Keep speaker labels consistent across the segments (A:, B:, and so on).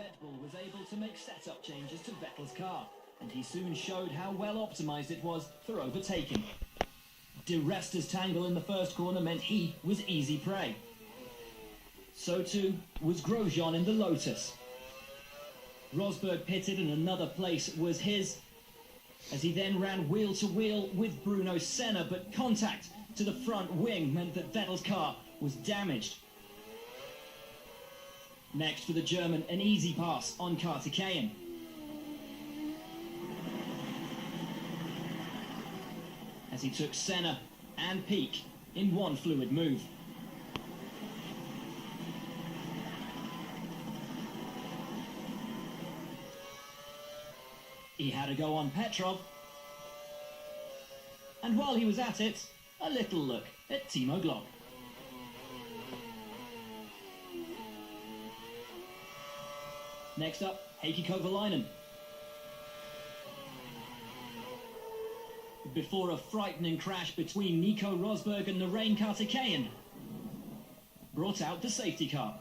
A: Red Bull was able to make setup changes to Vettel's car, and he soon showed how well optimised it was for overtaking. Di Resta's tangle in the first corner meant he was easy prey. So too was Grosjean in the Lotus. Rosberg pitted and another place was his, as he then ran wheel to wheel with Bruno Senna, but contact to the front wing meant that Vettel's car was damaged. Next for the German, an easy pass on Kartikeyan. As he took Senna and Pique in one fluid move. He had a go on Petrov. And while he was at it, a little look at Timo Glock. Next up, Heikki Kovalainen. Before a frightening crash between Nico Rosberg and Narain Kartikeyan brought out the safety car.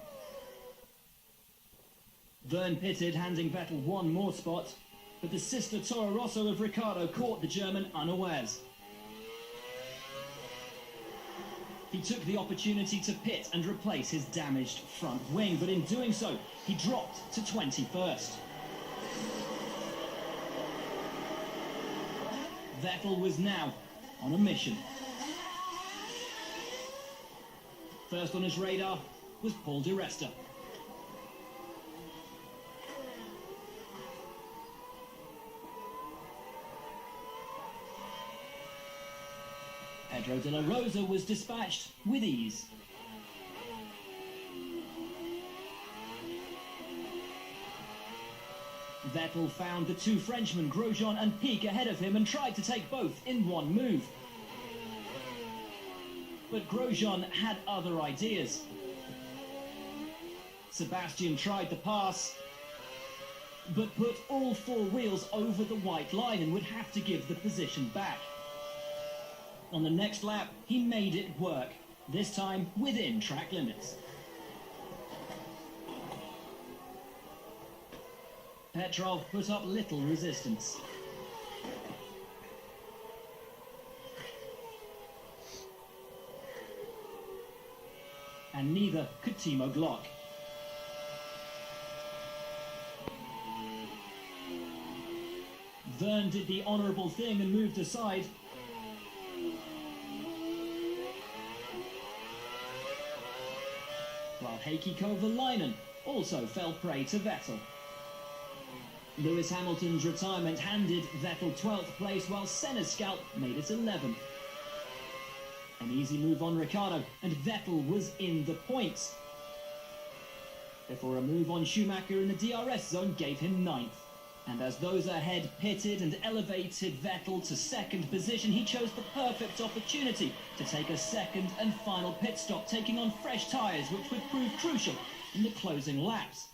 A: Verne pitted, handing Vettel one more spot, but the sister Toro Rosso of Ricciardo caught the German unawares. He took the opportunity to pit and replace his damaged front wing, but in doing so, he dropped to 21st. Vettel was now on a mission. First on his radar was Paul Di Resta. Pedro de la Rosa was dispatched with ease. Vettel found the two Frenchmen, Grosjean and Pique, ahead of him and tried to take both in one move. But Grosjean had other ideas. Sebastian tried the pass, but put all four wheels over the white line and would have to give the position back. On the next lap, he made it work, this time within track limits. Petrov put up little resistance. And neither could Timo Glock. Verne did the honourable thing and moved aside. While Heikki Kovalainen also fell prey to Vettel. Lewis Hamilton's retirement handed Vettel 12th place, while Senna's scalp made it 11th. An easy move on Ricciardo, and Vettel was in the points. Before a move on Schumacher in the DRS zone gave him 9th. And as those ahead pitted and elevated Vettel to second position, he chose the perfect opportunity to take a second and final pit stop, taking on fresh tyres, which would prove crucial in the closing laps.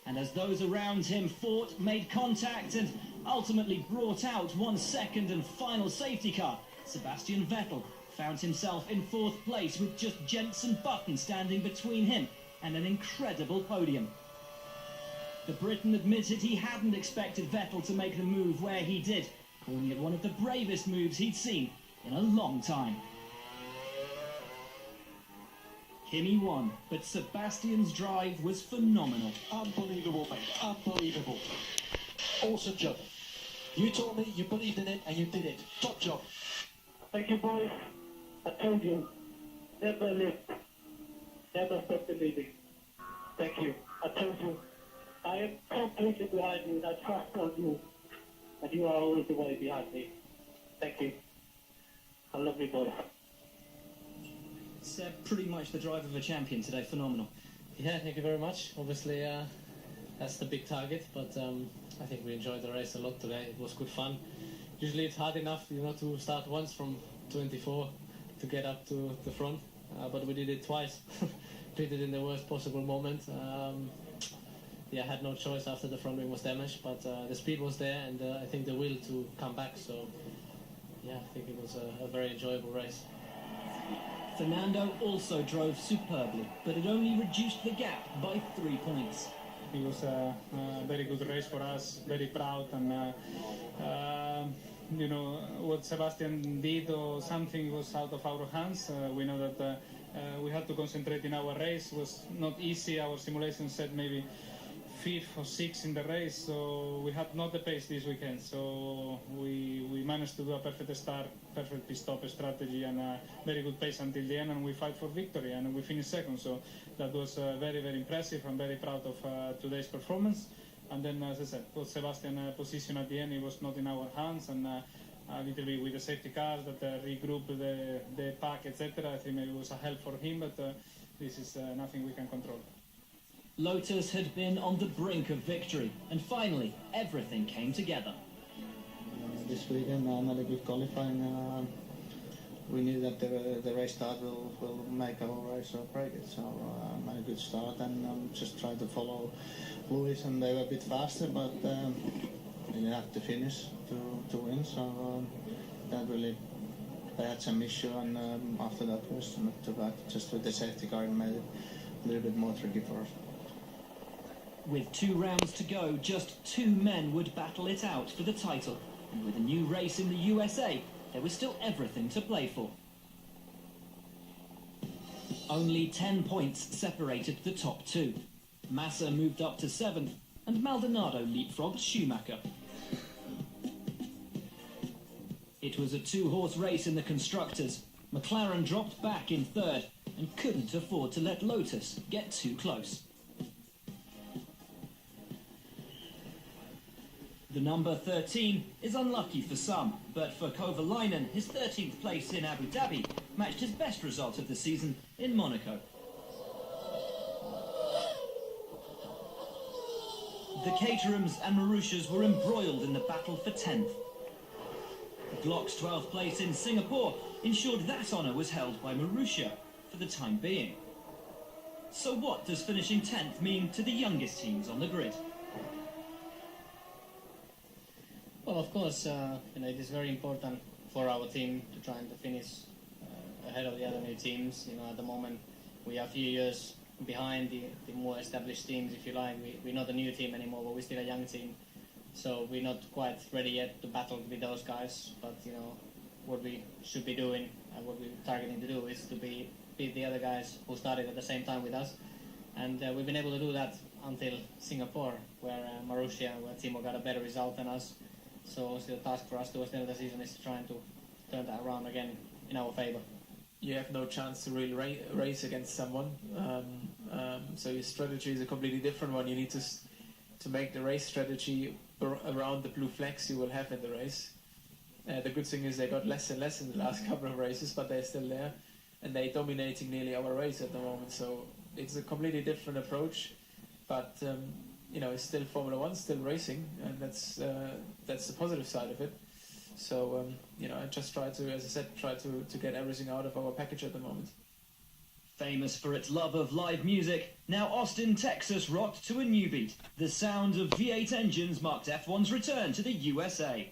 A: And as those around him fought, made contact and ultimately brought out one second and final safety car, Sebastian Vettel found himself in 4th place with just Jenson Button standing between him and an incredible podium. The Briton admitted he hadn't expected Vettel to make the move where he did, calling it one of the bravest moves he'd seen in a long time. Kimi won, but Sebastian's drive was phenomenal.
B: Unbelievable, mate. Unbelievable. Awesome job. You told me you believed in it and you did it. Top job.
C: Thank you, boys. I told you, never lift. Never stop believing. Thank you. I told you. I am completely behind you and I trust on you. And you are always the way behind me. Thank you. I love you, boys.
A: Seb, pretty much the drive of a champion today, phenomenal.
D: Yeah, thank you very much. Obviously, that's the big target, but I think we enjoyed the race a lot today. It was good fun. Usually it's hard enough, you know, to start once from 24 to get up to the front, but we did it twice. Did it in the worst possible moment. Yeah, I had no choice after the front wing was damaged, but the speed was there, and I think the will to come back. So, yeah, I think it was a very enjoyable race.
A: Fernando also drove superbly, but it only reduced the gap by 3 points.
E: It was a very good race for us, very proud, and you know, what Sebastian did or something was out of our hands. We know that we had to concentrate in our race. It was not easy. Our simulation said maybe 5th or 6th in the race, so we had not the pace this weekend. So we managed to do a perfect start, perfect pit stop strategy, and a very good pace until the end, and we fight for victory, and we finished second. So that was very, very impressive. I'm very proud of today's performance. And then, as I said, what Sebastian position at the end, it was not in our hands, and a little bit with the safety cars that regrouped the pack, etc. I think maybe it was a help for him, but this is nothing we can control.
A: Lotus had been on the brink of victory, and finally, everything came together.
F: This weekend, another good qualifying. We knew that the race start will make our race or break it, so a good start, and just tried to follow Lewis, and they were a bit faster, but you have to finish to win, so that really, they had some issue, and after that was not too bad, just with the safety car made it a little bit more tricky for us.
A: With 2 rounds to go, just 2 men would battle it out for the title, and with a new race in the USA, there was still everything to play for. Only 10 points separated the top 2. Massa moved up to 7th, and Maldonado leapfrogged Schumacher. It was a 2-horse race in the constructors. McLaren dropped back in 3rd, and couldn't afford to let Lotus get too close. The number 13 is unlucky for some, but for Kovalainen, his 13th place in Abu Dhabi matched his best result of the season in Monaco. The Caterhams and Marussias were embroiled in the battle for 10th. Glock's 12th place in Singapore ensured that honour was held by Marussia for the time being. So what does finishing 10th mean to the youngest teams on the grid?
D: Well, of course, it is very important for our team to try and finish ahead of the other new teams. At the moment, we are a few years behind the more established teams, if you like. We're not a new team anymore, but we're still a young team. So we're not quite ready yet to battle with those guys. But, what we should be doing and what we're targeting to do is to beat the other guys who started at the same time with us. And we've been able to do that until Singapore, where Marussia, where Timo got a better result than us. So the task for us towards the end of the season is trying to turn that around again in our favour.
G: You have no chance to really race against someone, so your strategy is a completely different one. You need to make the race strategy around the blue flags you will have in the race. The good thing is they got less and less in the last couple of races, but they're still there, and they're dominating nearly our race at the moment. So it's a completely different approach, but it's still Formula One, still racing, and that's the positive side of it. So, I just try to, as I said, to get everything out of our package at the moment.
A: Famous for its love of live music, now Austin, Texas rocked to a new beat. The sound of V8 engines marked F1's return to the USA.